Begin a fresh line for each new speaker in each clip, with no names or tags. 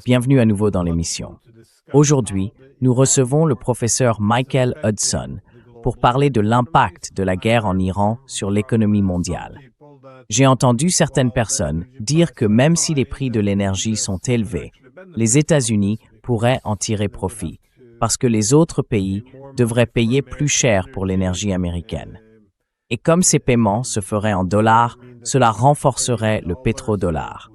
Bienvenue à nouveau dans l'émission. Aujourd'hui, nous recevons le professeur Michael Hudson pour parler de l'impact de la guerre en Iran sur l'économie mondiale. J'ai entendu certaines personnes dire que même si les prix de l'énergie sont élevés, les États-Unis pourraient en tirer profit, parce que les autres pays devraient payer plus cher pour l'énergie américaine. Et comme ces paiements se feraient en dollars, cela renforcerait le pétrodollar.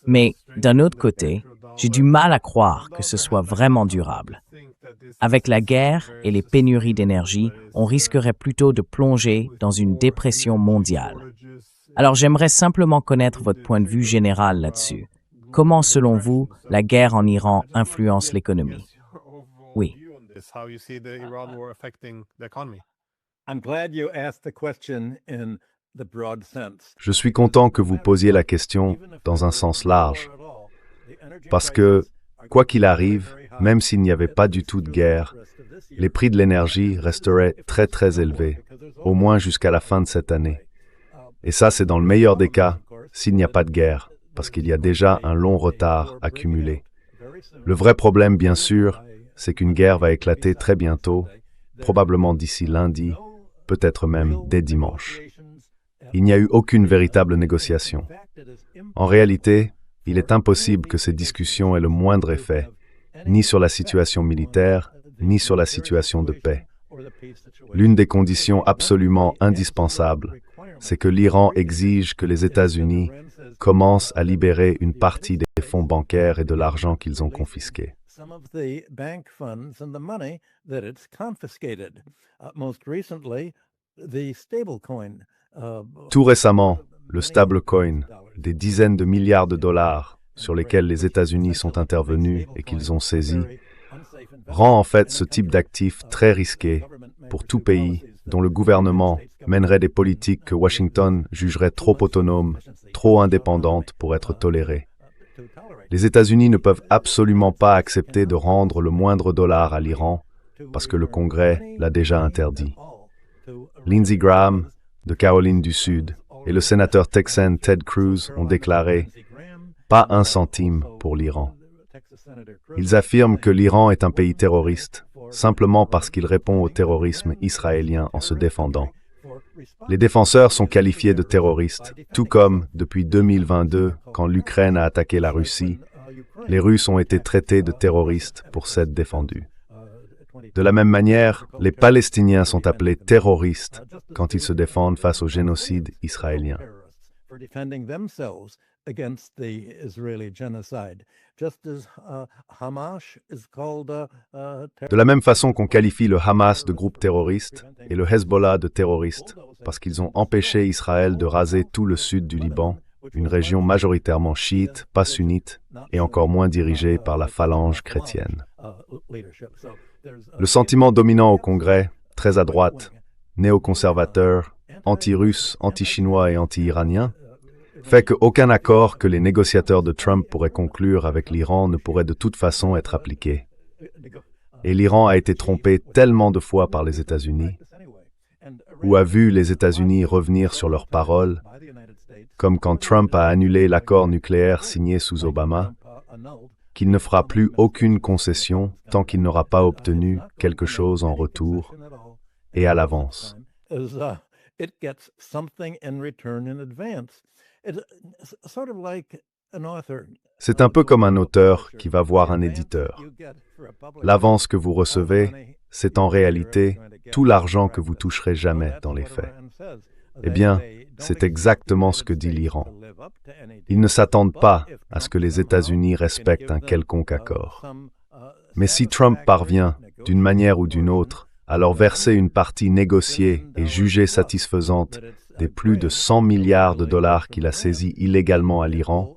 Mais d'un autre côté, j'ai du mal à croire que ce soit vraiment durable. Avec la guerre et les pénuries d'énergie, on risquerait plutôt de plonger dans une dépression mondiale. Alors j'aimerais simplement connaître votre point de vue général là-dessus. Comment, selon vous, la guerre en Iran influence l'économie? Oui.
Je suis content que vous posiez la question dans un sens large, parce que, quoi qu'il arrive, même s'il n'y avait pas du tout de guerre, les prix de l'énergie resteraient très très élevés, au moins jusqu'à la fin de cette année. Et ça, c'est dans le meilleur des cas, s'il n'y a pas de guerre, parce qu'il y a déjà un long retard accumulé. Le vrai problème, bien sûr, c'est qu'une guerre va éclater très bientôt, probablement d'ici lundi, peut-être même dès dimanche. Il n'y a eu aucune véritable négociation. En réalité, il est impossible que ces discussions aient le moindre effet, ni sur la situation militaire, ni sur la situation de paix. L'une des conditions absolument indispensables, c'est que l'Iran exige que les États-Unis commencent à libérer une partie des fonds bancaires et de l'argent qu'ils ont confisqués. Tout récemment, le stablecoin, des dizaines de milliards de dollars sur lesquels les États-Unis sont intervenus et qu'ils ont saisis, rend en fait ce type d'actif très risqué pour tout pays dont le gouvernement mènerait des politiques que Washington jugerait trop autonomes, trop indépendantes pour être tolérées. Les États-Unis ne peuvent absolument pas accepter de rendre le moindre dollar à l'Iran parce que le Congrès l'a déjà interdit. Lindsey Graham, de Caroline du Sud, et le sénateur texan Ted Cruz ont déclaré « pas un centime pour l'Iran ». Ils affirment que l'Iran est un pays terroriste, simplement parce qu'il répond au terrorisme israélien en se défendant. Les défenseurs sont qualifiés de terroristes, tout comme, depuis 2022, quand l'Ukraine a attaqué la Russie, les Russes ont été traités de terroristes pour s'être défendus. De la même manière, les Palestiniens sont appelés terroristes quand ils se défendent face au génocide israélien. De la même façon qu'on qualifie le Hamas de groupe terroriste et le Hezbollah de terroristes, parce qu'ils ont empêché Israël de raser tout le sud du Liban, une région majoritairement chiite, pas sunnite, et encore moins dirigée par la phalange chrétienne. Le sentiment dominant au Congrès, très à droite, néoconservateur, anti-russe, anti-chinois et anti-iranien, fait qu'aucun accord que les négociateurs de Trump pourraient conclure avec l'Iran ne pourrait de toute façon être appliqué. Et l'Iran a été trompé tellement de fois par les États-Unis, ou a vu les États-Unis revenir sur leurs paroles, comme quand Trump a annulé l'accord nucléaire signé sous Obama, qu'il ne fera plus aucune concession tant qu'il n'aura pas obtenu quelque chose en retour et à l'avance. C'est un peu comme un auteur qui va voir un éditeur. L'avance que vous recevez, c'est en réalité tout l'argent que vous toucherez jamais dans les faits. Eh bien, c'est exactement ce que dit l'Iran. Ils ne s'attendent pas à ce que les États-Unis respectent un quelconque accord. Mais si Trump parvient, d'une manière ou d'une autre, à leur verser une partie négociée et jugée satisfaisante des plus de 100 milliards de dollars qu'il a saisis illégalement à l'Iran,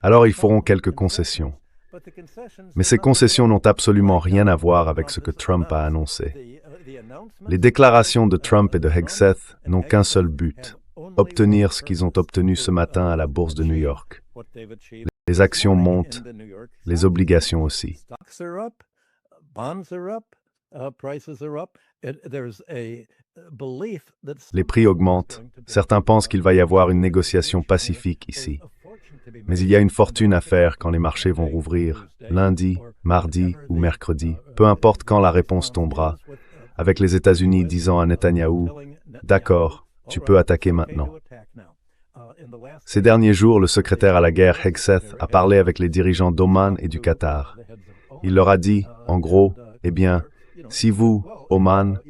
alors ils feront quelques concessions. Mais ces concessions n'ont absolument rien à voir avec ce que Trump a annoncé. Les déclarations de Trump et de Hegseth n'ont qu'un seul but, obtenir ce qu'ils ont obtenu ce matin à la bourse de New York. Les actions montent, les obligations aussi. Les prix augmentent. Certains pensent qu'il va y avoir une négociation pacifique ici. Mais il y a une fortune à faire quand les marchés vont rouvrir, lundi, mardi ou mercredi, peu importe quand la réponse tombera, avec les États-Unis disant à Netanyahou « D'accord, tu peux attaquer maintenant ». Ces derniers jours, le secrétaire à la guerre Hegseth a parlé avec les dirigeants d'Oman et du Qatar. Il leur a dit, en gros, « Eh bien, si vous, Oman,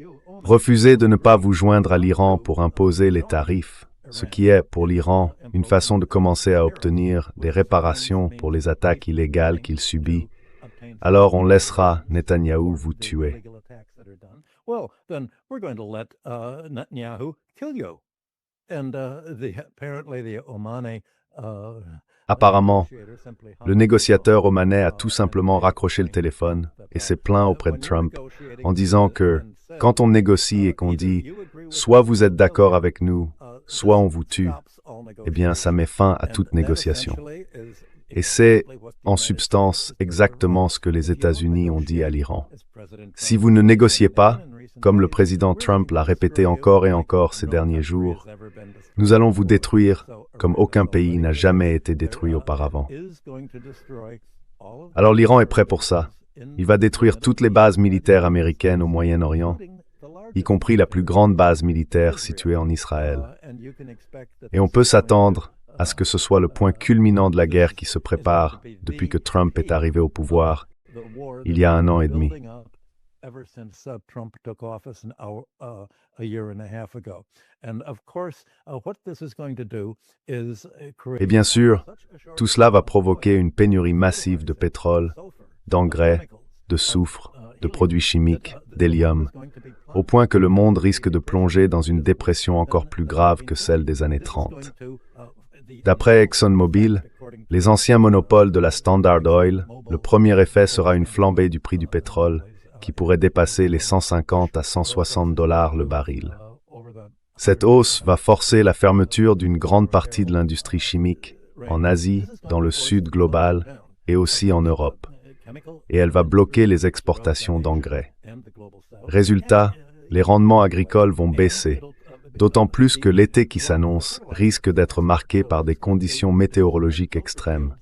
refusez de ne pas vous joindre à l'Iran pour imposer les tarifs, ce qui est, pour l'Iran, une façon de commencer à obtenir des réparations pour les attaques illégales qu'il subit, alors on laissera Netanyahou vous tuer. » Apparemment, le négociateur omanais a tout simplement raccroché le téléphone et s'est plaint auprès de Trump en disant que quand on négocie et qu'on dit « soit vous êtes d'accord avec nous, soit on vous tue », eh bien ça met fin à toute négociation. Et c'est, en substance, exactement ce que les États-Unis ont dit à l'Iran. Si vous ne négociez pas, comme le président Trump l'a répété encore et encore ces derniers jours, nous allons vous détruire comme aucun pays n'a jamais été détruit auparavant. Alors l'Iran est prêt pour ça. Il va détruire toutes les bases militaires américaines au Moyen-Orient, y compris la plus grande base militaire située en Israël. Et on peut s'attendre à ce que ce soit le point culminant de la guerre qui se prépare depuis que Trump est arrivé au pouvoir, il y a 1 an et demi. Et bien sûr, tout cela va provoquer une pénurie massive de pétrole, d'engrais, de soufre, de produits chimiques, d'hélium, au point que le monde risque de plonger dans une dépression encore plus grave que celle des années 30. D'après ExxonMobil, les anciens monopoles de la Standard Oil, le premier effet sera une flambée du prix du pétrole, qui pourrait dépasser les 150 à 160 $ le baril. Cette hausse va forcer la fermeture d'une grande partie de l'industrie chimique en Asie, dans le sud global et aussi en Europe. Et elle va bloquer les exportations d'engrais. Résultat, les rendements agricoles vont baisser, d'autant plus que l'été qui s'annonce risque d'être marqué par des conditions météorologiques extrêmes.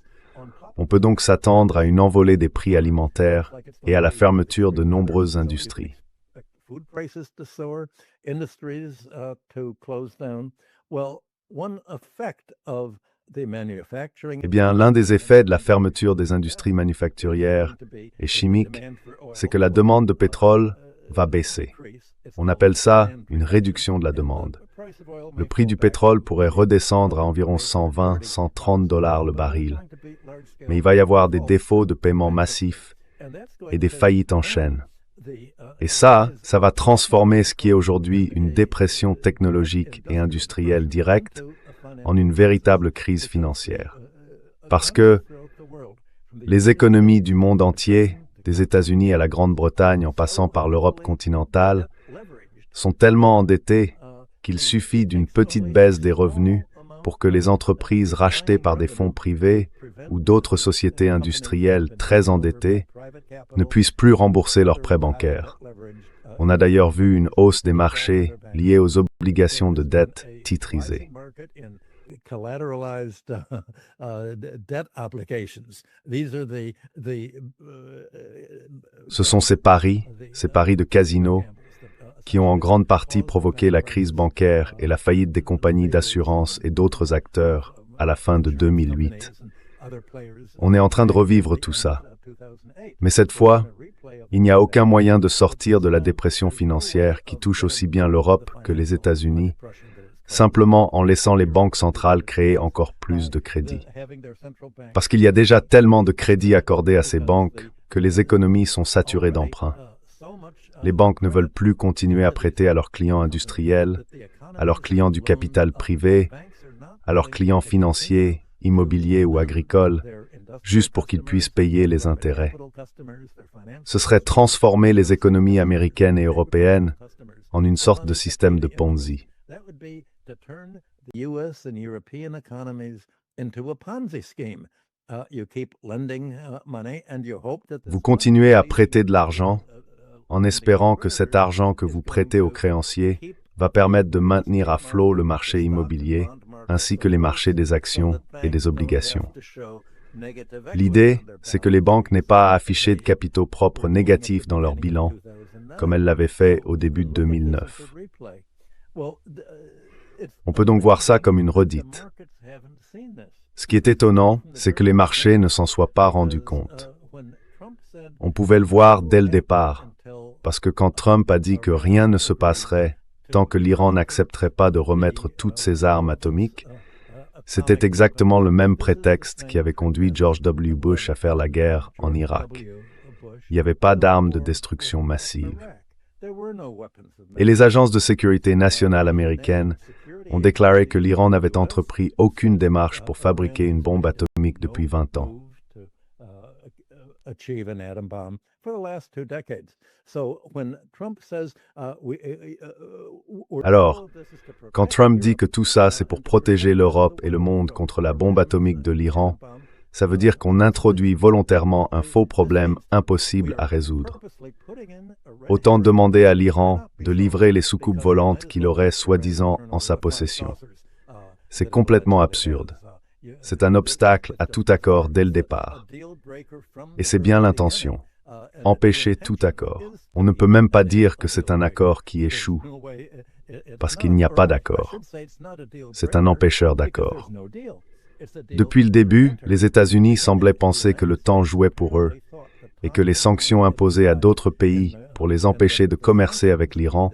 On peut donc s'attendre à une envolée des prix alimentaires et à la fermeture de nombreuses industries. Eh bien, l'un des effets de la fermeture des industries manufacturières et chimiques, c'est que la demande de pétrole va baisser. On appelle ça une réduction de la demande. Le prix du pétrole pourrait redescendre à environ 120, 130 $ le baril. Mais il va y avoir des défauts de paiement massifs et des faillites en chaîne. Et ça va transformer ce qui est aujourd'hui une dépression technologique et industrielle directe en une véritable crise financière. Parce que les économies du monde entier, des États-Unis à la Grande-Bretagne en passant par l'Europe continentale, sont tellement endettées qu'il suffit d'une petite baisse des revenus pour que les entreprises rachetées par des fonds privés ou d'autres sociétés industrielles très endettées ne puissent plus rembourser leurs prêts bancaires. On a d'ailleurs vu une hausse des marchés liée aux obligations de dette titrisées. Ce sont ces paris de casino, qui ont en grande partie provoqué la crise bancaire et la faillite des compagnies d'assurance et d'autres acteurs à la fin de 2008. On est en train de revivre tout ça. Mais cette fois, il n'y a aucun moyen de sortir de la dépression financière qui touche aussi bien l'Europe que les États-Unis, simplement en laissant les banques centrales créer encore plus de crédits. Parce qu'il y a déjà tellement de crédits accordés à ces banques que les économies sont saturées d'emprunts. Les banques ne veulent plus continuer à prêter à leurs clients industriels, à leurs clients du capital privé, à leurs clients financiers, immobiliers ou agricoles, juste pour qu'ils puissent payer les intérêts. Ce serait transformer les économies américaines et européennes en une sorte de système de Ponzi. Vous continuez à prêter de l'argent en espérant que cet argent que vous prêtez aux créanciers va permettre de maintenir à flot le marché immobilier, ainsi que les marchés des actions et des obligations. L'idée, c'est que les banques n'aient pas à afficher de capitaux propres négatifs dans leur bilan, comme elles l'avaient fait au début de 2009. On peut donc voir ça comme une redite. Ce qui est étonnant, c'est que les marchés ne s'en soient pas rendus compte. On pouvait le voir dès le départ, parce que quand Trump a dit que rien ne se passerait tant que l'Iran n'accepterait pas de remettre toutes ses armes atomiques, c'était exactement le même prétexte qui avait conduit George W. Bush à faire la guerre en Irak. Il n'y avait pas d'armes de destruction massive. Et les agences de sécurité nationale américaines ont déclaré que l'Iran n'avait entrepris aucune démarche pour fabriquer une bombe atomique depuis 20 ans. Alors, quand Trump dit que tout ça, c'est pour protéger l'Europe et le monde contre la bombe atomique de l'Iran, ça veut dire qu'on introduit volontairement un faux problème impossible à résoudre. Autant demander à l'Iran de livrer les soucoupes volantes qu'il aurait soi-disant en sa possession. C'est complètement absurde. C'est un obstacle à tout accord dès le départ. Et c'est bien l'intention. Empêcher tout accord. On ne peut même pas dire que c'est un accord qui échoue, parce qu'il n'y a pas d'accord. C'est un empêcheur d'accord. Depuis le début, les États-Unis semblaient penser que le temps jouait pour eux et que les sanctions imposées à d'autres pays pour les empêcher de commercer avec l'Iran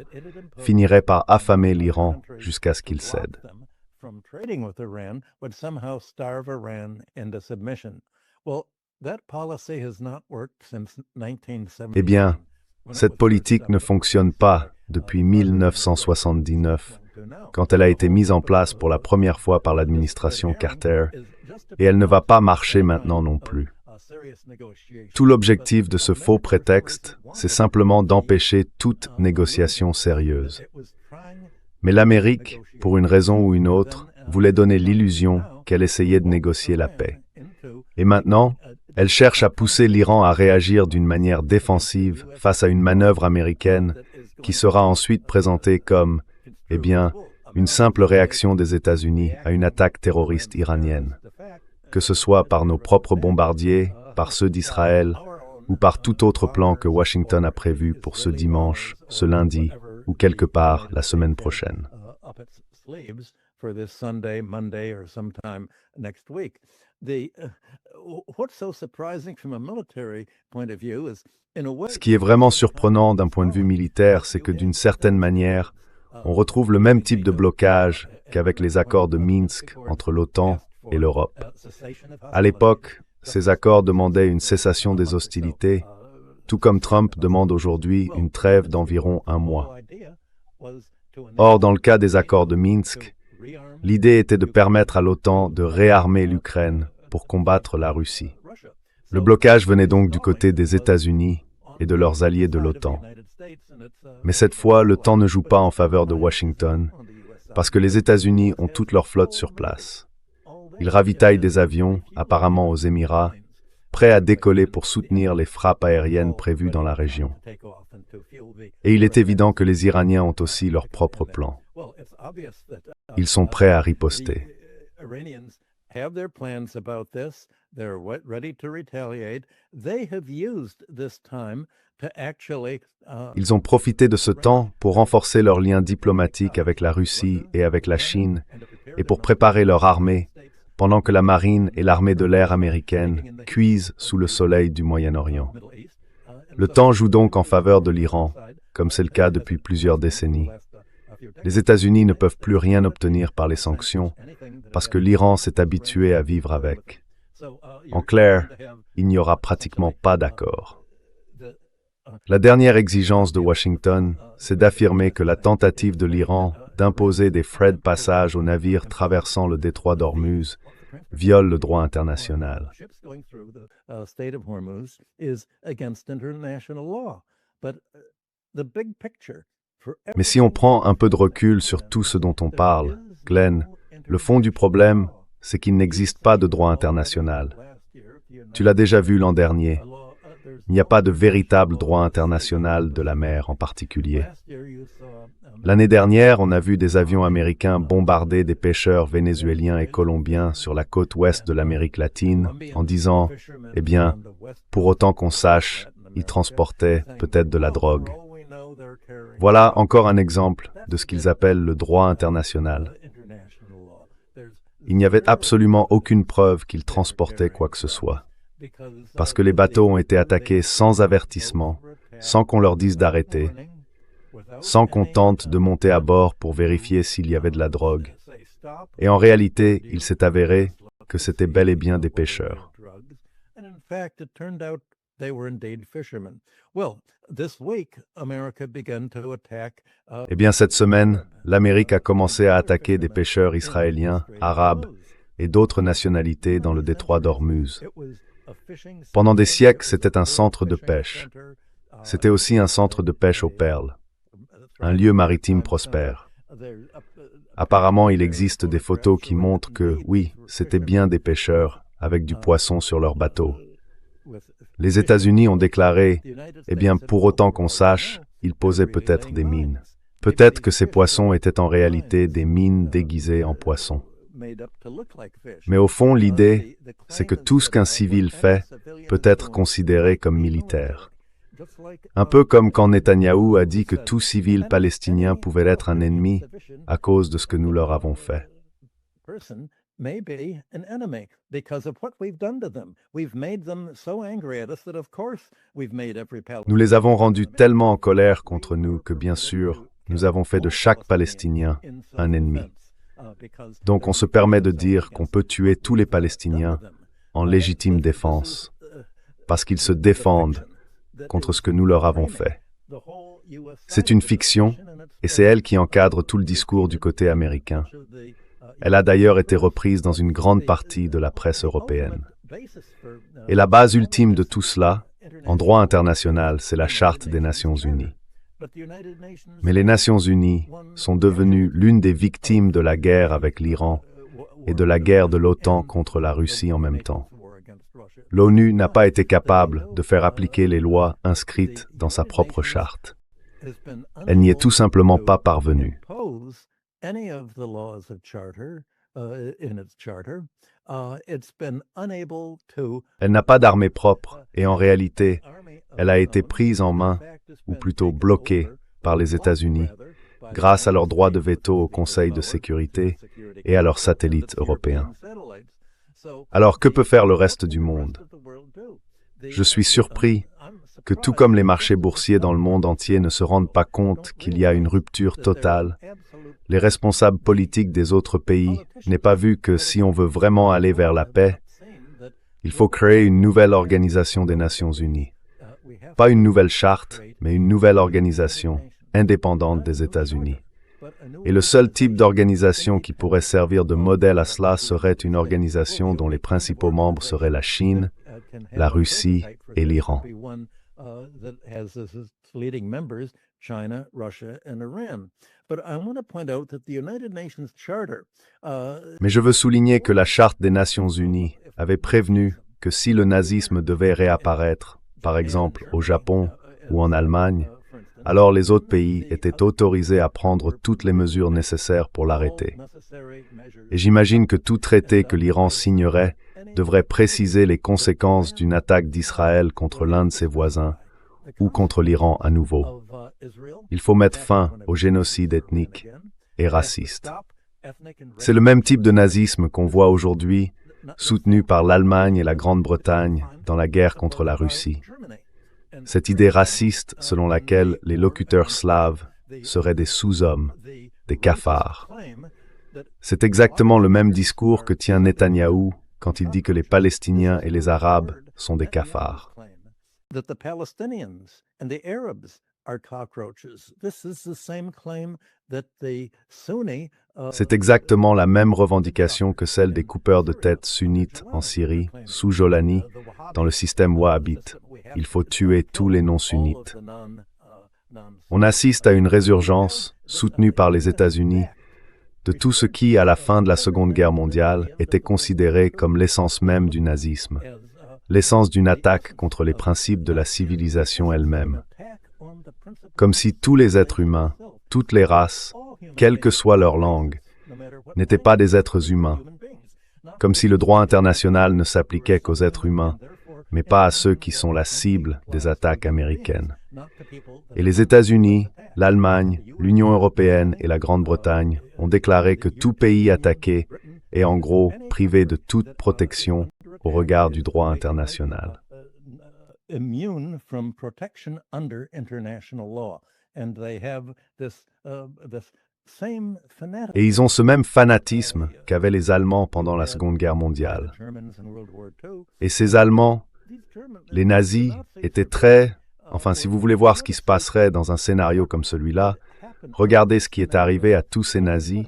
finiraient par affamer l'Iran jusqu'à ce qu'il cède. Eh bien, cette politique ne fonctionne pas depuis 1979, quand elle a été mise en place pour la première fois par l'administration Carter, et elle ne va pas marcher maintenant non plus. Tout l'objectif de ce faux prétexte, c'est simplement d'empêcher toute négociation sérieuse. Mais l'Amérique, pour une raison ou une autre, voulait donner l'illusion qu'elle essayait de négocier la paix. Et maintenant, elle cherche à pousser l'Iran à réagir d'une manière défensive face à une manœuvre américaine qui sera ensuite présentée comme, eh bien, une simple réaction des États-Unis à une attaque terroriste iranienne. Que ce soit par nos propres bombardiers, par ceux d'Israël, ou par tout autre plan que Washington a prévu pour ce dimanche, ce lundi, ou quelque part la semaine prochaine. Ce qui est vraiment surprenant d'un point de vue militaire, c'est que d'une certaine manière, on retrouve le même type de blocage qu'avec les accords de Minsk entre l'OTAN et l'Europe. À l'époque, ces accords demandaient une cessation des hostilités, tout comme Trump demande aujourd'hui une trêve d'environ 1 mois. Or, dans le cas des accords de Minsk, l'idée était de permettre à l'OTAN de réarmer l'Ukraine pour combattre la Russie. Le blocage venait donc du côté des États-Unis et de leurs alliés de l'OTAN. Mais cette fois, le temps ne joue pas en faveur de Washington, parce que les États-Unis ont toute leur flotte sur place. Ils ravitaillent des avions, apparemment aux Émirats, prêts à décoller pour soutenir les frappes aériennes prévues dans la région. Et il est évident que les Iraniens ont aussi leurs propres plans. Ils sont prêts à riposter. Ils ont profité de ce temps pour renforcer leurs liens diplomatiques avec la Russie et avec la Chine et pour préparer leur armée, pendant que la marine et l'armée de l'air américaine cuisent sous le soleil du Moyen-Orient. Le temps joue donc en faveur de l'Iran, comme c'est le cas depuis plusieurs décennies. Les États-Unis ne peuvent plus rien obtenir par les sanctions, parce que l'Iran s'est habitué à vivre avec. En clair, il n'y aura pratiquement pas d'accord. La dernière exigence de Washington, c'est d'affirmer que la tentative de l'Iran d'imposer des frais de passage aux navires traversant le détroit d'Ormuz viole le droit international. Mais si on prend un peu de recul sur tout ce dont on parle, Glenn, le fond du problème, c'est qu'il n'existe pas de droit international. Tu l'as déjà vu l'an dernier. Il n'y a pas de véritable droit international de la mer en particulier. L'année dernière, on a vu des avions américains bombarder des pêcheurs vénézuéliens et colombiens sur la côte ouest de l'Amérique latine en disant « Eh bien, pour autant qu'on sache, ils transportaient peut-être de la drogue. » Voilà encore un exemple de ce qu'ils appellent le droit international. Il n'y avait absolument aucune preuve qu'ils transportaient quoi que ce soit. Parce que les bateaux ont été attaqués sans avertissement, sans qu'on leur dise d'arrêter, sans qu'on tente de monter à bord pour vérifier s'il y avait de la drogue. Et en réalité, il s'est avéré que c'était bel et bien des pêcheurs. Eh bien, cette semaine, l'Amérique a commencé à attaquer des pêcheurs israéliens, arabes et d'autres nationalités dans le détroit d'Ormuz. Pendant des siècles, c'était un centre de pêche. C'était aussi un centre de pêche aux perles, un lieu maritime prospère. Apparemment, il existe des photos qui montrent que, oui, c'était bien des pêcheurs avec du poisson sur leur bateau. Les États-Unis ont déclaré, eh bien, pour autant qu'on sache, ils posaient peut-être des mines. Peut-être que ces poissons étaient en réalité des mines déguisées en poissons. Mais au fond, l'idée, c'est que tout ce qu'un civil fait peut être considéré comme militaire. Un peu comme quand Netanyahou a dit que tout civil palestinien pouvait être un ennemi à cause de ce que nous leur avons fait. Nous les avons rendus tellement en colère contre nous que, bien sûr, nous avons fait de chaque Palestinien un ennemi. Donc on se permet de dire qu'on peut tuer tous les Palestiniens en légitime défense, parce qu'ils se défendent contre ce que nous leur avons fait. C'est une fiction, et c'est elle qui encadre tout le discours du côté américain. Elle a d'ailleurs été reprise dans une grande partie de la presse européenne. Et la base ultime de tout cela, en droit international, c'est la Charte des Nations Unies. Mais les Nations Unies sont devenues l'une des victimes de la guerre avec l'Iran et de la guerre de l'OTAN contre la Russie en même temps. L'ONU n'a pas été capable de faire appliquer les lois inscrites dans sa propre charte. Elle n'y est tout simplement pas parvenue. Elle n'a pas d'armée propre et en réalité, elle a été prise en main, ou plutôt bloquée, par les États-Unis, grâce à leur droit de veto au Conseil de sécurité et à leurs satellites européens. Alors, que peut faire le reste du monde? Je suis surpris que tout comme les marchés boursiers dans le monde entier ne se rendent pas compte qu'il y a une rupture totale, les responsables politiques des autres pays n'aient pas vu que si on veut vraiment aller vers la paix, il faut créer une nouvelle organisation des Nations Unies. Pas une nouvelle charte, mais une nouvelle organisation indépendante des États-Unis. Et le seul type d'organisation qui pourrait servir de modèle à cela serait une organisation dont les principaux membres seraient la Chine, la Russie et l'Iran. Mais je veux souligner que la Charte des Nations Unies avait prévenu que si le nazisme devait réapparaître, par exemple au Japon ou en Allemagne, alors les autres pays étaient autorisés à prendre toutes les mesures nécessaires pour l'arrêter. Et j'imagine que tout traité que l'Iran signerait devrait préciser les conséquences d'une attaque d'Israël contre l'un de ses voisins ou contre l'Iran à nouveau. Il faut mettre fin au génocide ethnique et raciste. C'est le même type de nazisme qu'on voit aujourd'hui, soutenu par l'Allemagne et la Grande-Bretagne dans la guerre contre la Russie. Cette idée raciste selon laquelle les locuteurs slaves seraient des sous-hommes, des cafards. C'est exactement le même discours que tient Netanyahou quand il dit que les Palestiniens et les Arabes sont des cafards. C'est exactement la même revendication que celle des coupeurs de tête sunnites en Syrie, sous Jolani, dans le système wahhabite. Il faut tuer tous les non-sunnites. On assiste à une résurgence, soutenue par les États-Unis, de tout ce qui, à la fin de la Seconde Guerre mondiale, était considéré comme l'essence même du nazisme, l'essence d'une attaque contre les principes de la civilisation elle-même. Comme si tous les êtres humains, toutes les races, quelle que soit leur langue, n'étaient pas des êtres humains. Comme si le droit international ne s'appliquait qu'aux êtres humains, mais pas à ceux qui sont la cible des attaques américaines. Et les États-Unis, l'Allemagne, l'Union européenne et la Grande-Bretagne ont déclaré que tout pays attaqué est en gros privé de toute protection au regard du droit international.
Immune from protection under international law. And they have this same fanatism.
Et ils ont ce même fanatisme qu'avaient les Allemands pendant la Seconde Guerre mondiale. Et ces Allemands, les nazis, étaient très... Enfin, si vous voulez voir ce qui se passerait dans un scénario comme celui-là, regardez ce qui est arrivé à tous ces nazis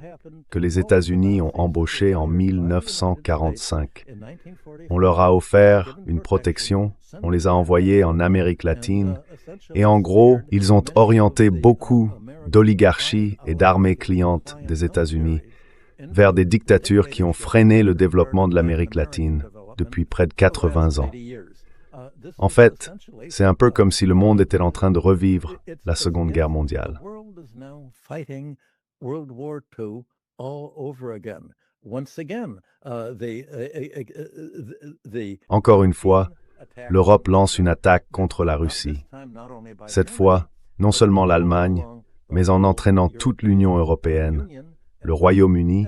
que les États-Unis ont embauchés en 1945. On leur a offert une protection, on les a envoyés en Amérique latine, et en gros, ils ont orienté beaucoup d'oligarchies et d'armées clientes des États-Unis vers des dictatures qui ont freiné le développement de l'Amérique latine depuis près de 80 ans. En fait, c'est un peu comme si le monde était en train de revivre la Seconde Guerre mondiale. Encore une fois, l'Europe lance une attaque contre la Russie. Cette fois, non seulement l'Allemagne, mais en entraînant toute l'Union européenne, le Royaume-Uni,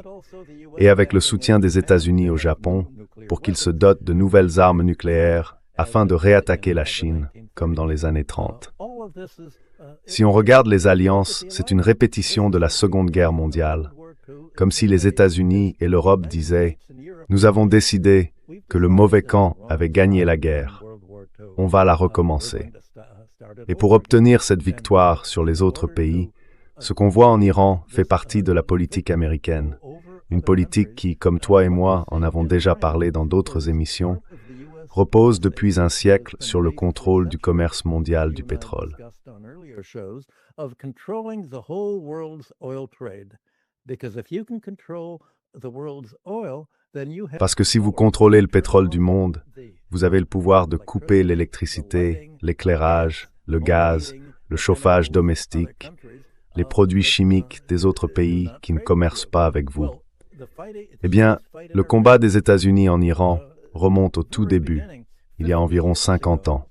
et avec le soutien des États-Unis au Japon, pour qu'ils se dotent de nouvelles armes nucléaires afin de réattaquer la Chine, comme dans les années 30. Si on regarde les alliances, c'est une répétition de la Seconde Guerre mondiale, comme si les États-Unis et l'Europe disaient « Nous avons décidé que le mauvais camp avait gagné la guerre. On va la recommencer. » Et pour obtenir cette victoire sur les autres pays, ce qu'on voit en Iran fait partie de la politique américaine. Une politique qui, comme toi et moi en avons déjà parlé dans d'autres émissions, repose depuis un siècle sur le contrôle du commerce mondial du pétrole. Parce que si vous contrôlez le pétrole du monde, vous avez le pouvoir de couper l'électricité, l'éclairage, le gaz, le chauffage domestique, les produits chimiques des autres pays qui ne commercent pas avec vous. Eh bien, le combat des États-Unis en Iran remonte au tout début, il y a environ 50 ans.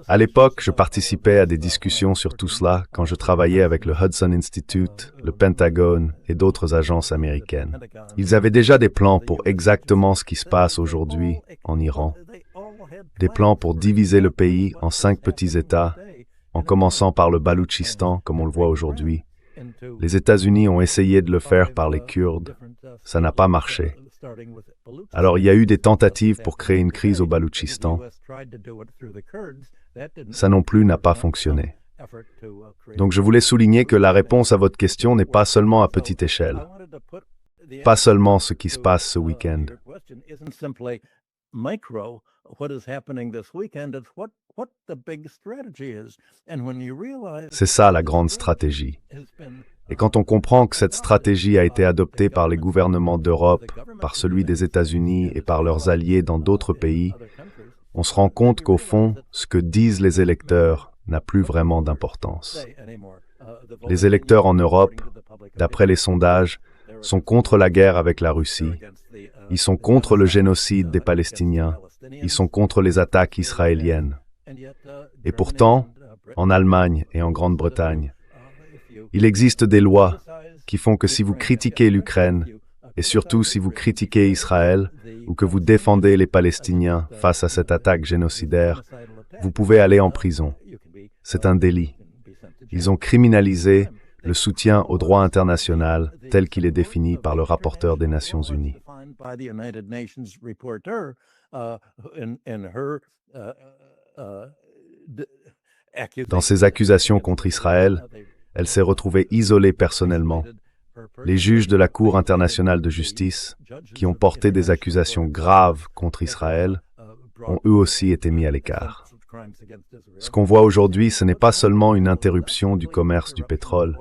À l'époque, je participais à des discussions sur tout cela quand je travaillais avec le Hudson Institute, le Pentagone et d'autres agences américaines. Ils avaient déjà des plans pour exactement ce qui se passe aujourd'hui en Iran. Des plans pour diviser le pays en 5 petits États, en commençant par le Baloutchistan, comme on le voit aujourd'hui. Les États-Unis ont essayé de le faire par les Kurdes. Ça n'a pas marché. Alors, il y a eu des tentatives pour créer une crise au Baloutchistan. Ça non plus n'a pas fonctionné. Donc, je voulais souligner que la réponse à votre question n'est pas seulement à petite échelle. Pas seulement ce qui se passe ce week-end. C'est ça la grande stratégie. Et quand on comprend que cette stratégie a été adoptée par les gouvernements d'Europe, par celui des États-Unis et par leurs alliés dans d'autres pays, on se rend compte qu'au fond, ce que disent les électeurs n'a plus vraiment d'importance. Les électeurs en Europe, d'après les sondages, sont contre la guerre avec la Russie. Ils sont contre le génocide des Palestiniens. Ils sont contre les attaques israéliennes. Et pourtant, en Allemagne et en Grande-Bretagne, il existe des lois qui font que si vous critiquez l'Ukraine, et surtout si vous critiquez Israël, ou que vous défendez les Palestiniens face à cette attaque génocidaire, vous pouvez aller en prison. C'est un délit. Ils ont criminalisé le soutien au droit international tel qu'il est défini par le rapporteur des Nations Unies. Dans ses accusations contre Israël, elle s'est retrouvée isolée personnellement. Les juges de la Cour internationale de justice, qui ont porté des accusations graves contre Israël, ont eux aussi été mis à l'écart. Ce qu'on voit aujourd'hui, ce n'est pas seulement une interruption du commerce du pétrole,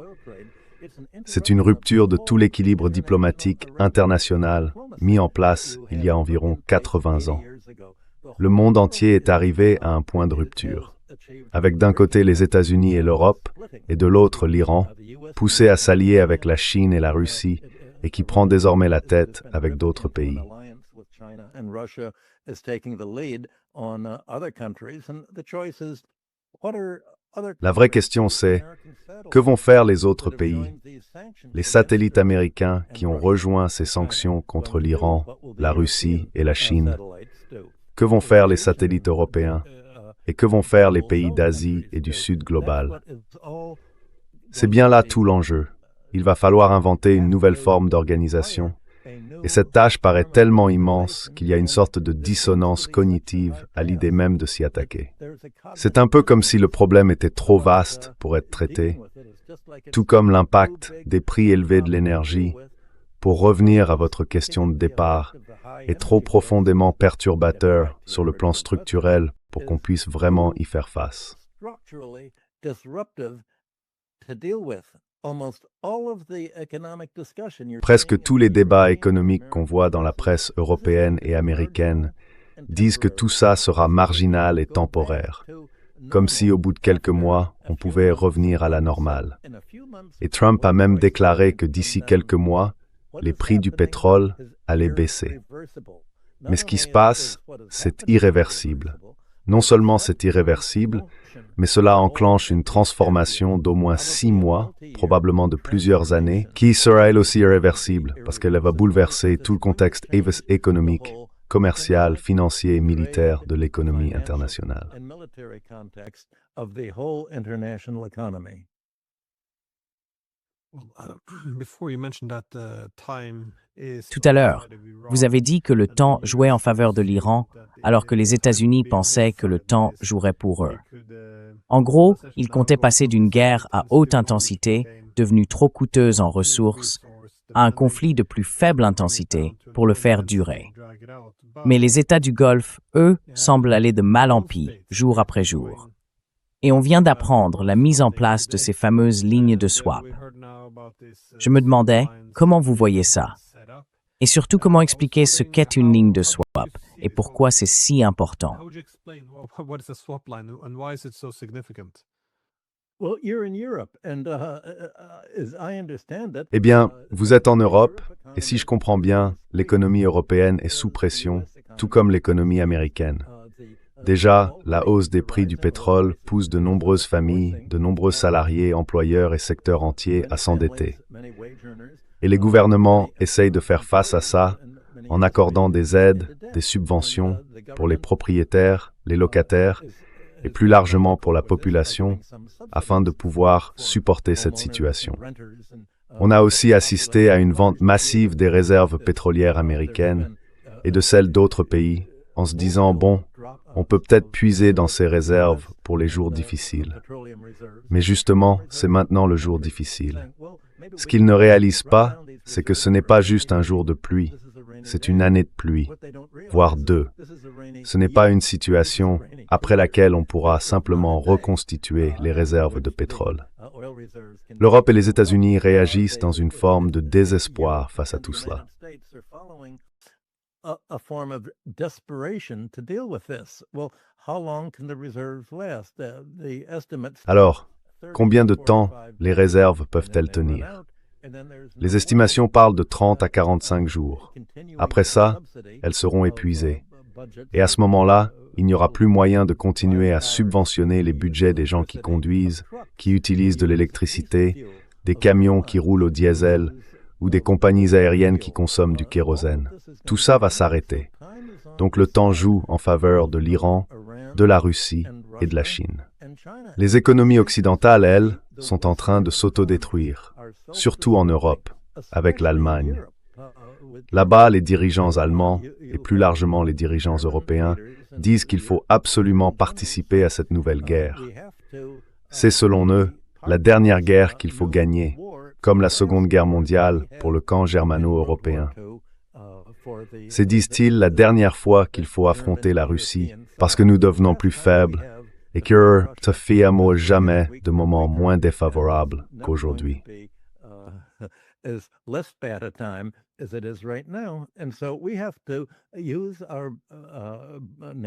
c'est une rupture de tout l'équilibre diplomatique international mis en place il y a environ 80 ans. le monde entier est arrivé à un point de rupture, avec d'un côté les États-Unis et l'Europe, et de l'autre l'Iran, poussé à s'allier avec la Chine et la Russie, et qui prend désormais la tête avec d'autres pays. La vraie question c'est, que vont faire les autres pays, les satellites américains qui ont rejoint ces sanctions contre l'Iran, la Russie et la Chine? Que vont faire les satellites européens? Et que vont faire les pays d'Asie et du Sud global? C'est bien là tout l'enjeu. Il va falloir inventer une nouvelle forme d'organisation. Et cette tâche paraît tellement immense qu'il y a une sorte de dissonance cognitive à l'idée même de s'y attaquer. C'est un peu comme si le problème était trop vaste pour être traité, tout comme l'impact des prix élevés de l'énergie, pour revenir à votre question de départ, est trop profondément perturbateur sur le plan structurel pour qu'on puisse vraiment y faire face. Presque tous les débats économiques qu'on voit dans la presse européenne et américaine disent que tout ça sera marginal et temporaire, comme si au bout de quelques mois, on pouvait revenir à la normale. Et Trump a même déclaré que d'ici quelques mois, les prix du pétrole allaient baisser. Mais ce qui se passe, c'est irréversible. Non seulement c'est irréversible, mais cela enclenche une transformation d'au moins 6 mois, probablement de plusieurs années, qui sera elle aussi irréversible, parce qu'elle va bouleverser tout le contexte économique, commercial, financier et militaire de l'économie internationale.
Tout à l'heure, vous avez dit que le temps jouait en faveur de l'Iran, alors que les États-Unis pensaient que le temps jouerait pour eux. En gros, ils comptaient passer d'une guerre à haute intensité, devenue trop coûteuse en ressources, à un conflit de plus faible intensité pour le faire durer. Mais les États du Golfe, eux, semblent aller de mal en pis, jour après jour. Et on vient d'apprendre la mise en place de ces fameuses lignes de swap. Je me demandais, comment vous voyez ça? Et surtout, comment expliquer ce qu'est une ligne de swap et pourquoi c'est si important?
Eh bien, vous êtes en Europe, et si je comprends bien, l'économie européenne est sous pression, tout comme l'économie américaine. Déjà, la hausse des prix du pétrole pousse de nombreuses familles, de nombreux salariés, employeurs et secteurs entiers à s'endetter. Et les gouvernements essayent de faire face à ça en accordant des aides, des subventions pour les propriétaires, les locataires et plus largement pour la population afin de pouvoir supporter cette situation. On a aussi assisté à une vente massive des réserves pétrolières américaines et de celles d'autres pays en se disant, bon, on peut peut-être puiser dans ces réserves pour les jours difficiles. Mais justement, c'est maintenant le jour difficile. Ce qu'ils ne réalisent pas, c'est que ce n'est pas juste un jour de pluie, c'est une année de pluie, voire 2. Ce n'est pas une situation après laquelle on pourra simplement reconstituer les réserves de pétrole. L'Europe et les États-Unis réagissent dans une forme de désespoir face à tout cela. Alors, combien de temps les réserves peuvent-elles tenir? Les estimations parlent de 30 à 45 jours. Après ça, elles seront épuisées. Et à ce moment-là, il n'y aura plus moyen de continuer à subventionner les budgets des gens qui conduisent, qui utilisent de l'électricité, des camions qui roulent au diesel ou des compagnies aériennes qui consomment du kérosène. Tout ça va s'arrêter. Donc le temps joue en faveur de l'Iran, de la Russie et de la Chine. Les économies occidentales, elles, sont en train de s'autodétruire, surtout en Europe, avec l'Allemagne. Là-bas, les dirigeants allemands, et plus largement les dirigeants européens, disent qu'il faut absolument participer à cette nouvelle guerre. C'est, selon eux, la dernière guerre qu'il faut gagner, comme la Seconde Guerre mondiale pour le camp germano-européen. C'est, disent-ils, la dernière fois qu'il faut affronter la Russie, parce que nous devenons plus faibles, et que ne fiamo jamais de moments moins défavorables qu'aujourd'hui.
as it is right now. And so we have to use our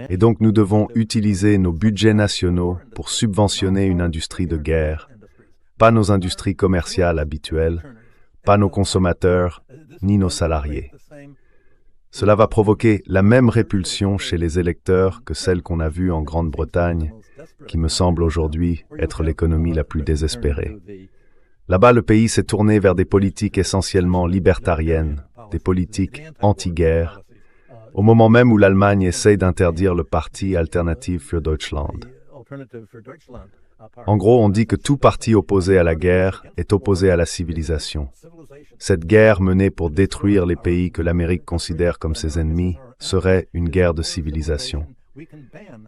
Et donc nous devons utiliser nos budgets nationaux pour subventionner une industrie de guerre, pas nos industries commerciales habituelles, pas nos consommateurs, ni nos salariés. Cela va provoquer la même répulsion chez les électeurs que celle qu'on a vue en Grande-Bretagne, qui me semble aujourd'hui être l'économie la plus désespérée. Là-bas, le pays s'est tourné vers des politiques essentiellement libertariennes, des politiques anti-guerre, au moment même où l'Allemagne essaye d'interdire le parti Alternative für Deutschland. En gros, on dit que tout parti opposé à la guerre est opposé à la civilisation. Cette guerre menée pour détruire les pays que l'Amérique considère comme ses ennemis serait une guerre de civilisation.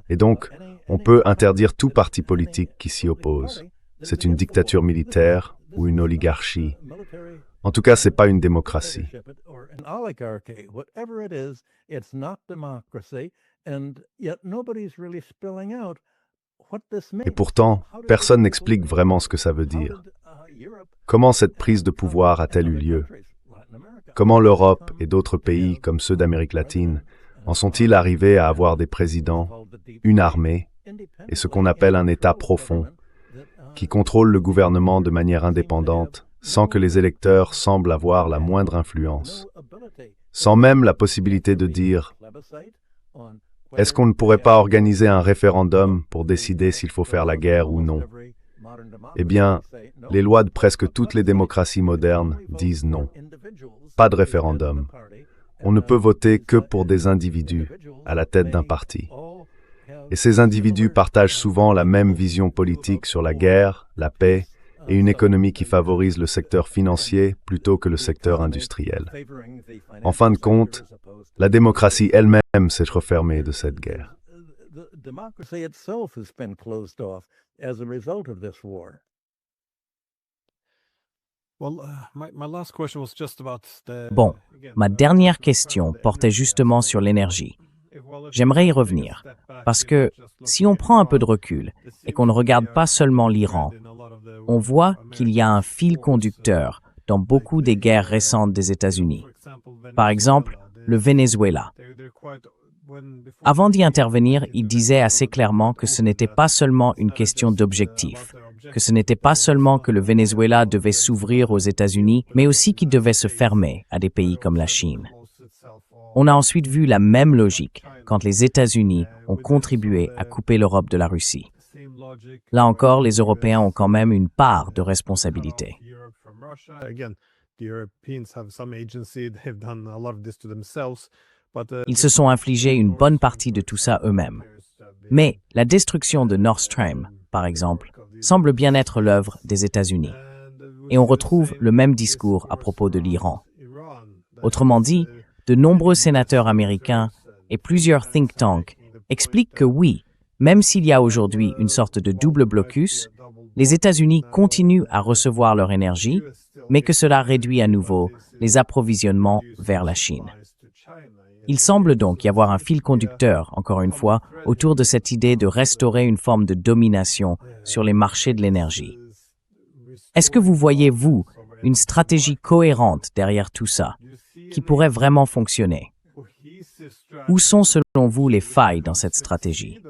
Et donc, on peut interdire tout parti politique qui s'y oppose. C'est une dictature militaire ou une oligarchie. En tout cas, ce n'est pas une démocratie. Et pourtant, personne n'explique vraiment ce que ça veut dire. Comment cette prise de pouvoir a-t-elle eu lieu? Comment l'Europe et d'autres pays comme ceux d'Amérique latine en sont-ils arrivés à avoir des présidents, une armée et ce qu'on appelle un État profond, qui contrôle le gouvernement de manière indépendante, sans que les électeurs semblent avoir la moindre influence, sans même la possibilité de dire « Est-ce qu'on ne pourrait pas organiser un référendum pour décider s'il faut faire la guerre ou non ?» Eh bien, les lois de presque toutes les démocraties modernes disent non. Pas de référendum. On ne peut voter que pour des individus à la tête d'un parti. Et ces individus partagent souvent la même vision politique sur la guerre, la paix et une économie qui favorise le secteur financier plutôt que le secteur industriel. En fin de compte, la démocratie elle-même s'est refermée de cette guerre.
Bon, ma dernière question portait justement sur l'énergie. J'aimerais y revenir, parce que si on prend un peu de recul et qu'on ne regarde pas seulement l'Iran, on voit qu'il y a un fil conducteur dans beaucoup des guerres récentes des États-Unis. Par exemple, le Venezuela. Avant d'y intervenir, il disait assez clairement que ce n'était pas seulement une question d'objectif, que ce n'était pas seulement que le Venezuela devait s'ouvrir aux États-Unis, mais aussi qu'il devait se fermer à des pays comme la Chine. On a ensuite vu la même logique quand les États-Unis ont contribué à couper l'Europe de la Russie. Là encore, les Européens ont quand même une part de responsabilité. Ils se sont infligés une bonne partie de tout ça eux-mêmes. Mais la destruction de Nord Stream, par exemple, semble bien être l'œuvre des États-Unis. Et on retrouve le même discours à propos de l'Iran. Autrement dit, de nombreux sénateurs américains et plusieurs think tanks expliquent que oui, même s'il y a aujourd'hui une sorte de double blocus, les États-Unis continuent à recevoir leur énergie, mais que cela réduit à nouveau les approvisionnements vers la Chine. Il semble donc y avoir un fil conducteur, encore une fois, autour de cette idée de restaurer une forme de domination sur les marchés de l'énergie. Est-ce que vous voyez, vous, une stratégie cohérente derrière tout ça, qui pourrait vraiment fonctionner? Où sont, selon vous, les failles dans cette stratégie?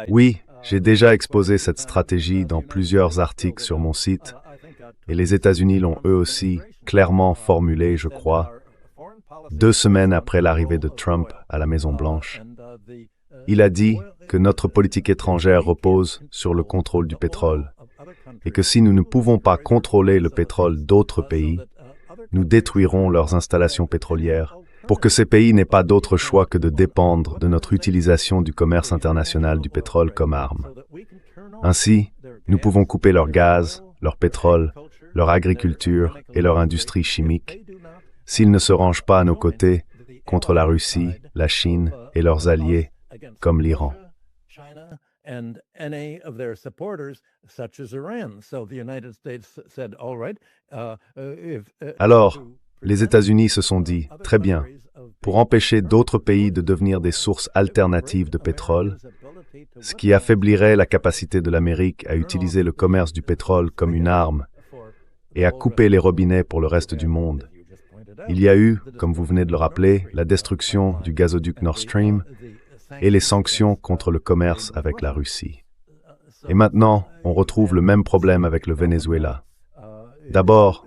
Oui, j'ai déjà exposé cette stratégie dans plusieurs articles sur mon site, et les États-Unis l'ont eux aussi clairement formulée, je crois, 2 semaines après l'arrivée de Trump à la Maison-Blanche. Il a dit que notre politique étrangère repose sur le contrôle du pétrole, et que si nous ne pouvons pas contrôler le pétrole d'autres pays, nous détruirons leurs installations pétrolières, pour que ces pays n'aient pas d'autre choix que de dépendre de notre utilisation du commerce international du pétrole comme arme. Ainsi, nous pouvons couper leur gaz, leur pétrole, leur agriculture et leur industrie chimique, s'ils ne se rangent pas à nos côtés contre la Russie, la Chine et leurs alliés, comme l'Iran. Alors, les États-Unis se sont dit, très bien, pour empêcher d'autres pays de devenir des sources alternatives de pétrole, ce qui affaiblirait la capacité de l'Amérique à utiliser le commerce du pétrole comme une arme et à couper les robinets pour le reste du monde. Il y a eu, comme vous venez de le rappeler, la destruction du gazoduc Nord Stream et les sanctions contre le commerce avec la Russie. Et maintenant, on retrouve le même problème avec le Venezuela. D'abord,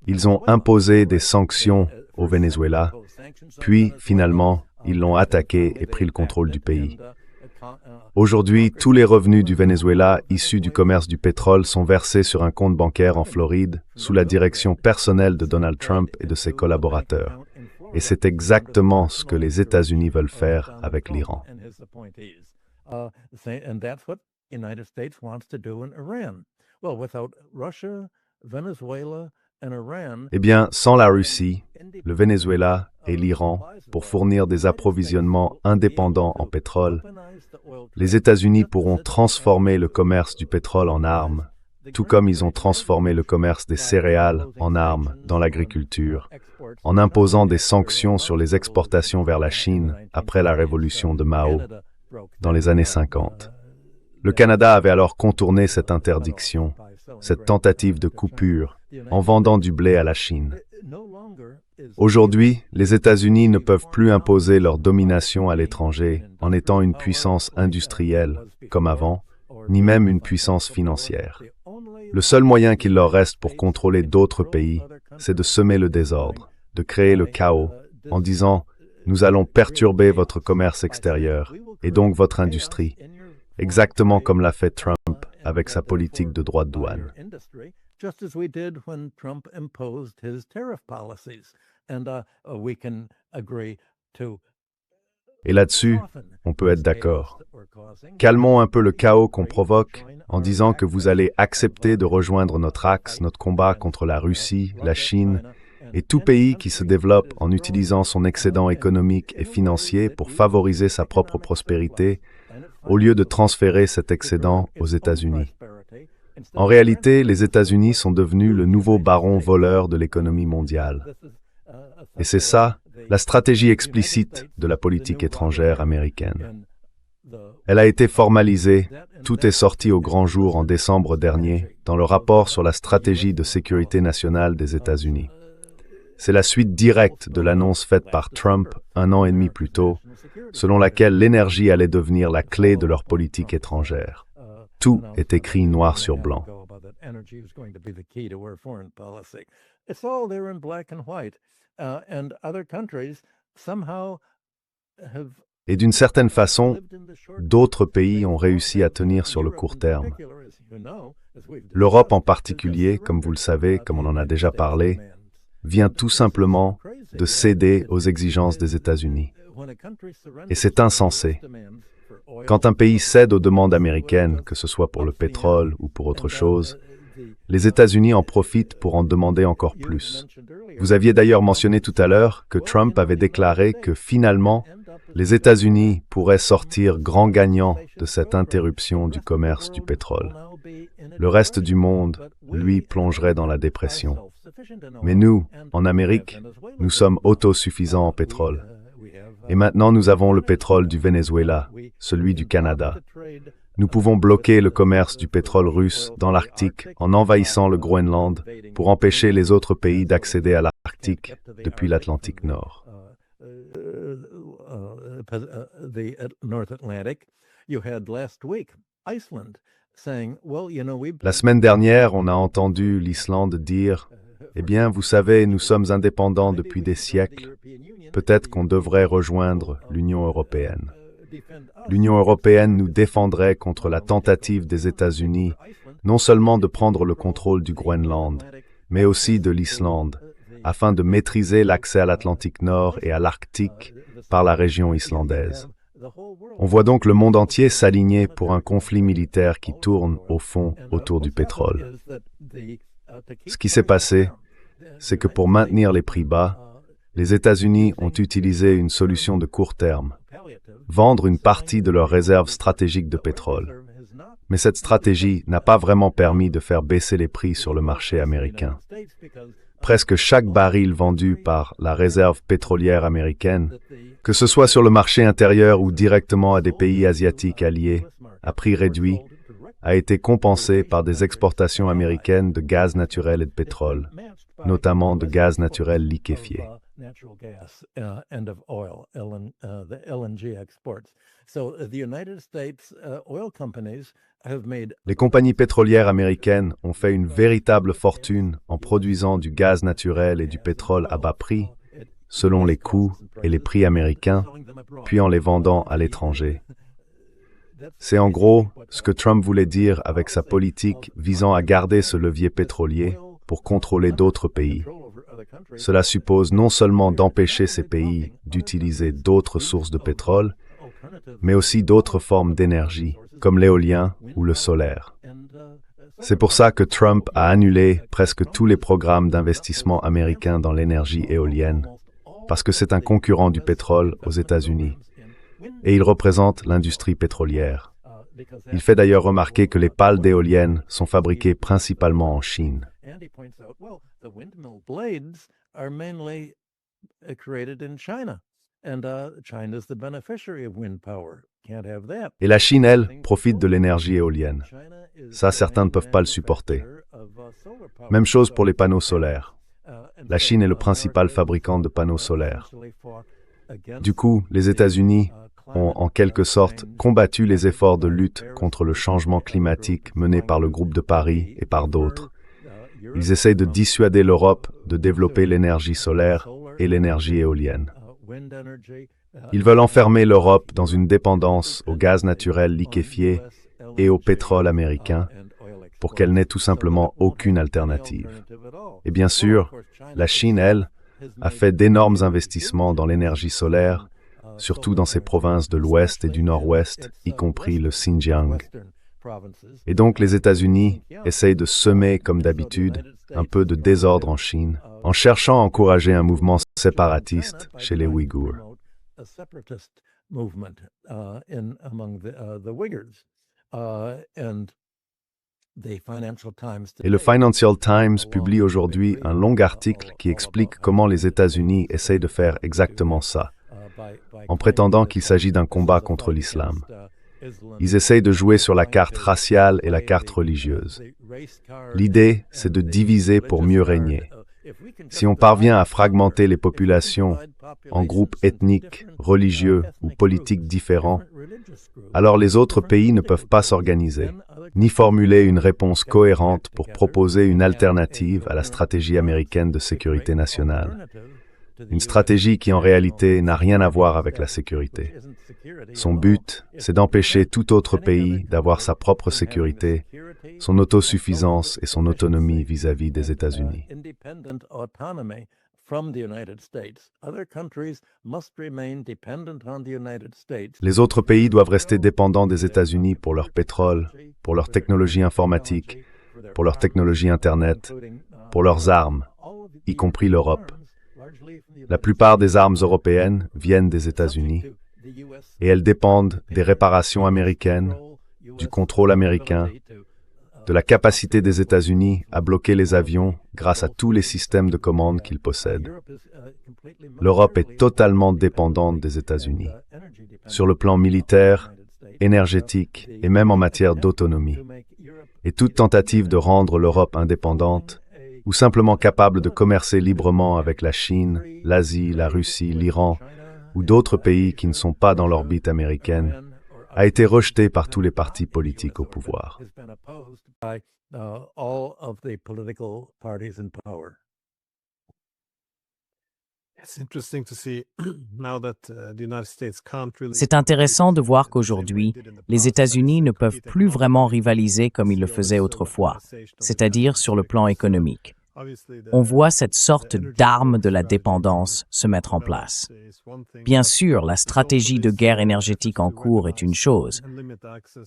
ils ont imposé des sanctions au Venezuela, puis, finalement, ils l'ont attaqué et pris le contrôle du pays. Aujourd'hui, tous les revenus du Venezuela issus du commerce du pétrole sont versés sur un compte bancaire en Floride, sous la direction personnelle de Donald Trump et de ses collaborateurs. Et c'est exactement ce que les États-Unis veulent faire avec l'Iran. Eh bien, sans la Russie, le Venezuela et l'Iran, pour fournir des approvisionnements indépendants en pétrole, les États-Unis pourront transformer le commerce du pétrole en armes, tout comme ils ont transformé le commerce des céréales en armes dans l'agriculture, en imposant des sanctions sur les exportations vers la Chine après la révolution de Mao, dans les années 50. Le Canada avait alors contourné cette interdiction, cette tentative de coupure, en vendant du blé à la Chine. Aujourd'hui, les États-Unis ne peuvent plus imposer leur domination à l'étranger en étant une puissance industrielle, comme avant, ni même une puissance financière. Le seul moyen qu'il leur reste pour contrôler d'autres pays, c'est de semer le désordre, de créer le chaos, en disant « Nous allons perturber votre commerce extérieur, et donc votre industrie », exactement comme l'a fait Trump avec sa politique de droits de douane.
Just as we did when Trump imposed his tariff policies. And we can agree to.
Et là-dessus, on peut être d'accord. Calmons un peu le chaos qu'on provoque en disant que vous allez accepter de rejoindre notre axe, notre combat contre la Russie, la Chine et tout pays qui se développe en utilisant son excédent économique et financier pour favoriser sa propre prospérité, au lieu de transférer cet excédent aux États-Unis. En réalité, les États-Unis sont devenus le nouveau baron voleur de l'économie mondiale. Et c'est ça, la stratégie explicite de la politique étrangère américaine. Elle a été formalisée, tout est sorti au grand jour en décembre dernier, dans le rapport sur la stratégie de sécurité nationale des États-Unis. C'est la suite directe de l'annonce faite par Trump 1 an et demi plus tôt, selon laquelle l'énergie allait devenir la clé de leur politique étrangère. Tout est écrit noir sur blanc. Et d'une certaine façon, d'autres pays ont réussi à tenir sur le court terme. L'Europe en particulier, comme vous le savez, comme on en a déjà parlé, vient tout simplement de céder aux exigences des États-Unis. Et c'est insensé. Quand un pays cède aux demandes américaines, que ce soit pour le pétrole ou pour autre chose, les États-Unis en profitent pour en demander encore plus. Vous aviez d'ailleurs mentionné tout à l'heure que Trump avait déclaré que finalement, les États-Unis pourraient sortir grand gagnant de cette interruption du commerce du pétrole. Le reste du monde, lui, plongerait dans la dépression. Mais nous, en Amérique, nous sommes autosuffisants en pétrole. Et maintenant, nous avons le pétrole du Venezuela, celui du Canada. Nous pouvons bloquer le commerce du pétrole russe dans l'Arctique en envahissant le Groenland pour empêcher les autres pays d'accéder à l'Arctique depuis l'Atlantique Nord. La semaine dernière, on a entendu l'Islande dire « Eh bien, vous savez, nous sommes indépendants depuis des siècles. Peut-être qu'on devrait rejoindre l'Union européenne. L'Union européenne nous défendrait contre la tentative des États-Unis, non seulement de prendre le contrôle du Groenland, mais aussi de l'Islande, afin de maîtriser l'accès à l'Atlantique Nord et à l'Arctique par la région islandaise. » On voit donc le monde entier s'aligner pour un conflit militaire qui tourne, au fond, autour du pétrole. Ce qui s'est passé, c'est que pour maintenir les prix bas, les États-Unis ont utilisé une solution de court terme, vendre une partie de leurs réserves stratégiques de pétrole. Mais cette stratégie n'a pas vraiment permis de faire baisser les prix sur le marché américain. presque chaque baril vendu par la réserve pétrolière américaine, que ce soit sur le marché intérieur ou directement à des pays asiatiques alliés, à prix réduit, a été compensé par des exportations américaines de gaz naturel et de pétrole, notamment de gaz naturel liquéfié.
Natural gas and of oil, the LNG exports. So the United States oil companies have made.
Les compagnies pétrolières américaines ont fait une véritable fortune en produisant du gaz naturel et du pétrole à bas prix, selon les coûts et les prix américains, puis en les vendant à l'étranger. C'est en gros ce que Trump voulait dire avec sa politique visant à garder ce levier pétrolier pour contrôler d'autres pays. Cela suppose non seulement d'empêcher ces pays d'utiliser d'autres sources de pétrole, mais aussi d'autres formes d'énergie, comme l'éolien ou le solaire. C'est pour ça que Trump a annulé presque tous les programmes d'investissement américains dans l'énergie éolienne, parce que c'est un concurrent du pétrole aux États-Unis, et il représente l'industrie pétrolière. Il fait d'ailleurs remarquer que les pales d'éoliennes sont fabriquées principalement en Chine.
Andy points out, well, the windmill blades are mainly created in China, and China's the beneficiary of wind power. Can't have that.
Et la Chine, elle, profite de l'énergie éolienne. Ça, certains ne peuvent pas le supporter. Même chose pour les panneaux solaires. La Chine est le principal fabricant de panneaux solaires. Du coup, les États-Unis ont en quelque sorte combattu les efforts de lutte contre le changement climatique menés par le Groupe de Paris et par d'autres. Ils essayent de dissuader l'Europe de développer l'énergie solaire et l'énergie éolienne. Ils veulent enfermer l'Europe dans une dépendance au gaz naturel liquéfié et au pétrole américain pour qu'elle n'ait tout simplement aucune alternative. Et bien sûr, la Chine, elle, a fait d'énormes investissements dans l'énergie solaire, surtout dans ses provinces de l'Ouest et du Nord-Ouest, y compris le Xinjiang. Et donc les États-Unis essayent de semer, comme d'habitude, un peu de désordre en Chine, en cherchant à encourager un mouvement séparatiste chez les Ouïghours. Et le Financial Times publie aujourd'hui un long article qui explique comment les États-Unis essayent de faire exactement ça, en prétendant qu'il s'agit d'un combat contre l'islam. Ils essayent de jouer sur la carte raciale et la carte religieuse. L'idée, c'est de diviser pour mieux régner. Si on parvient à fragmenter les populations en groupes ethniques, religieux ou politiques différents, alors les autres pays ne peuvent pas s'organiser, ni formuler une réponse cohérente pour proposer une alternative à la stratégie américaine de sécurité nationale. Une stratégie qui en réalité n'a rien à voir avec la sécurité. Son but, c'est d'empêcher tout autre pays d'avoir sa propre sécurité, son autosuffisance et son autonomie vis-à-vis des États-Unis. Les autres pays doivent rester dépendants des États-Unis pour leur pétrole, pour leur technologie informatique, pour leur technologie Internet, pour leurs armes, y compris l'Europe. La plupart des armes européennes viennent des États-Unis et elles dépendent des réparations américaines, du contrôle américain, de la capacité des États-Unis à bloquer les avions grâce à tous les systèmes de commande qu'ils possèdent. L'Europe est totalement dépendante des États-Unis, sur le plan militaire, énergétique et même en matière d'autonomie. Et toute tentative de rendre l'Europe indépendante ou simplement capable de commercer librement avec la Chine, l'Asie, la Russie, l'Iran ou d'autres pays qui ne sont pas dans l'orbite américaine, a été rejetée par tous les partis politiques au pouvoir.
C'est intéressant de voir qu'aujourd'hui, les États-Unis ne peuvent plus vraiment rivaliser comme ils le faisaient autrefois, c'est-à-dire sur le plan économique. On voit cette sorte d'arme de la dépendance se mettre en place. Bien sûr, la stratégie de guerre énergétique en cours est une chose,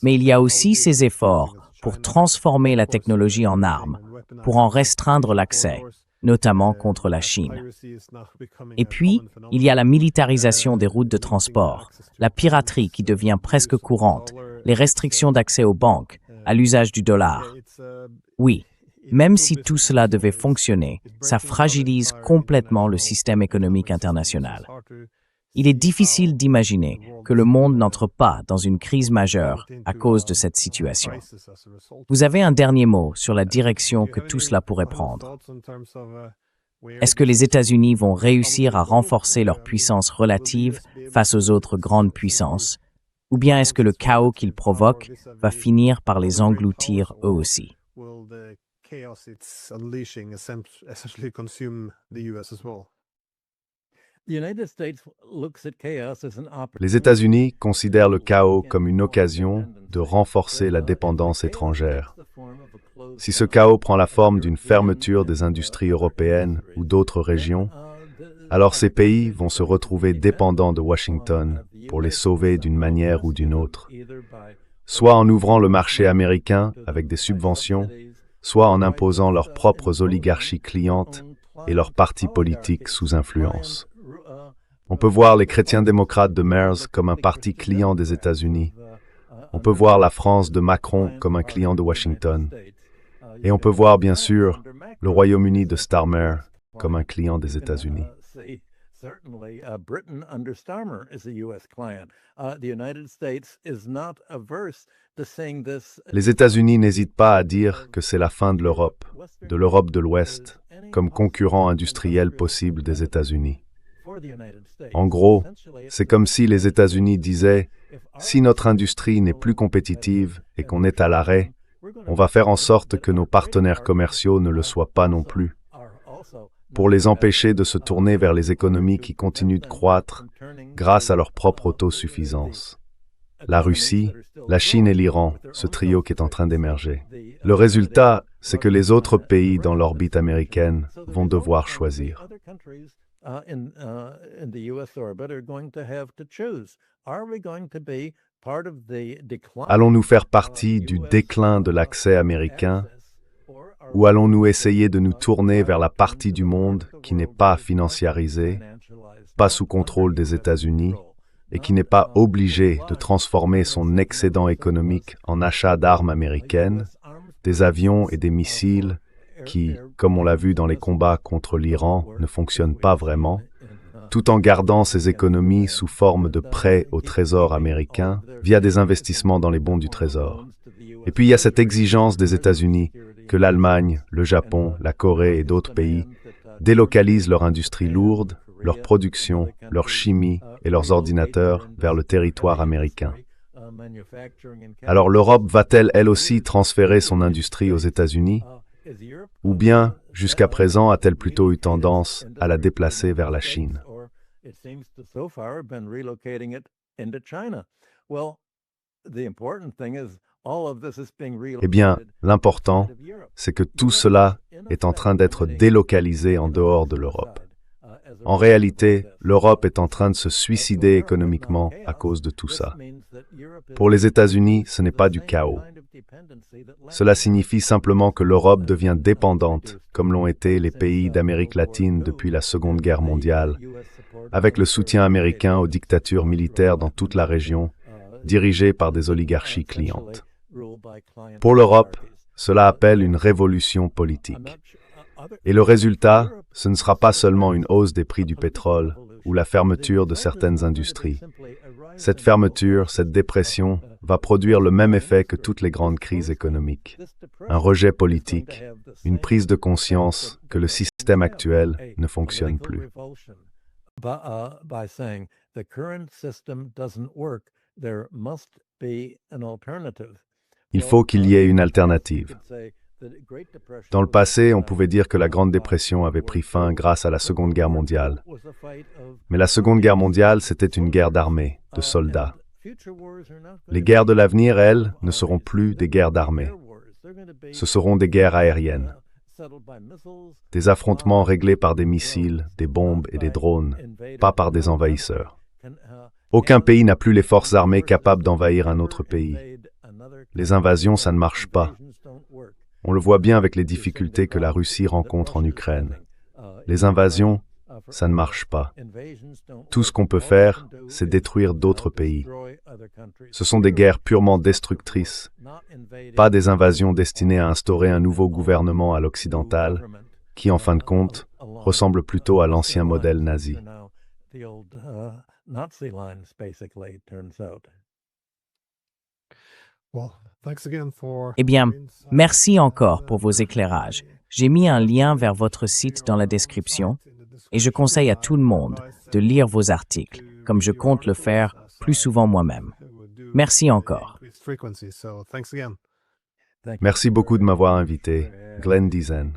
mais il y a aussi ces efforts pour transformer la technologie en arme, pour en restreindre l'accès, notamment contre la Chine. Et puis, il y a la militarisation des routes de transport, la piraterie qui devient presque courante, les restrictions d'accès aux banques, à l'usage du dollar. Oui, Même si tout cela devait fonctionner, ça fragilise complètement le système économique international. Il est difficile d'imaginer que le monde n'entre pas dans une crise majeure à cause de cette situation. Vous avez un dernier mot sur la direction que tout cela pourrait prendre. Est-ce que les États-Unis vont réussir à renforcer leur puissance relative face aux autres grandes puissances, ou bien est-ce que le chaos qu'ils provoquent va finir par les engloutir eux aussi?
Les États-Unis considèrent le chaos comme une occasion de renforcer la dépendance étrangère. Si ce chaos prend la forme d'une fermeture des industries européennes ou d'autres régions, alors ces pays vont se retrouver dépendants de Washington pour les sauver d'une manière ou d'une autre, soit en ouvrant le marché américain avec des subventions, soit en imposant leurs propres oligarchies clientes et leurs partis politiques sous influence. On peut voir les chrétiens démocrates de Merz comme un parti client des États-Unis. On peut voir la France de Macron comme un client de Washington. Et on peut voir, bien sûr, le Royaume-Uni de Starmer comme un client des États-Unis. Les États-Unis n'hésitent pas à dire que c'est la fin de l'Europe de l'Ouest, comme concurrent industriel possible des États-Unis. En gros, c'est comme si les États-Unis disaient « Si notre industrie n'est plus compétitive et qu'on est à l'arrêt, on va faire en sorte que nos partenaires commerciaux ne le soient pas non plus, pour les empêcher de se tourner vers les économies qui continuent de croître grâce à leur propre autosuffisance. » La Russie, la Chine et l'Iran, ce trio qui est en train d'émerger. Le résultat, c'est que les autres pays dans l'orbite américaine vont devoir choisir. Allons-nous faire partie du déclin de l'accès américain ou allons-nous essayer de nous tourner vers la partie du monde qui n'est pas financiarisée, pas sous contrôle des États-Unis et qui n'est pas obligée de transformer son excédent économique en achat d'armes américaines, des avions et des missiles qui, comme on l'a vu dans les combats contre l'Iran, ne fonctionnent pas vraiment, tout en gardant ces économies sous forme de prêts au Trésor américain via des investissements dans les bons du Trésor. Et puis il y a cette exigence des États-Unis que l'Allemagne, le Japon, la Corée et d'autres pays délocalisent leur industrie lourde, leur production, leur chimie et leurs ordinateurs vers le territoire américain. Alors l'Europe va-t-elle elle aussi transférer son industrie aux États-Unis? Ou bien, jusqu'à présent, a-t-elle plutôt eu tendance à la déplacer vers la Chine? Eh bien, l'important, c'est que tout cela est en train d'être délocalisé en dehors de l'Europe. En réalité, l'Europe est en train de se suicider économiquement à cause de tout ça. Pour les États-Unis, ce n'est pas du chaos. Cela signifie simplement que l'Europe devient dépendante, comme l'ont été les pays d'Amérique latine depuis la Seconde Guerre mondiale, avec le soutien américain aux dictatures militaires dans toute la région, dirigées par des oligarchies clientes. Pour l'Europe, cela appelle une révolution politique. Et le résultat, ce ne sera pas seulement une hausse des prix du pétrole ou la fermeture de certaines industries. Cette fermeture, cette dépression, va produire le même effet que toutes les grandes crises économiques. Un rejet politique, une prise de conscience que le système actuel ne fonctionne plus. Il faut qu'il y ait une alternative. Dans le passé, on pouvait dire que la Grande Dépression avait pris fin grâce à la Seconde Guerre mondiale. Mais la Seconde Guerre mondiale, c'était une guerre d'armée, de soldats. Les guerres de l'avenir, elles, ne seront plus des guerres d'armée. Ce seront des guerres aériennes. Des affrontements réglés par des missiles, des bombes et des drones, pas par des envahisseurs. Aucun pays n'a plus les forces armées capables d'envahir un autre pays. Les invasions, ça ne marche pas. On le voit bien avec les difficultés que la Russie rencontre en Ukraine. Les invasions, ça ne marche pas. Tout ce qu'on peut faire, c'est détruire d'autres pays. Ce sont des guerres purement destructrices pas des invasions destinées à instaurer un nouveau gouvernement à l'occidental, qui, en fin de compte, ressemble plutôt à l'ancien modèle nazi.
Eh bien, merci encore pour vos éclairages. J'ai mis un lien vers votre site dans la description et je conseille à tout le monde de lire vos articles, comme je compte le faire plus souvent moi-même. Merci encore.
Merci beaucoup de m'avoir invité, Glenn Diesen.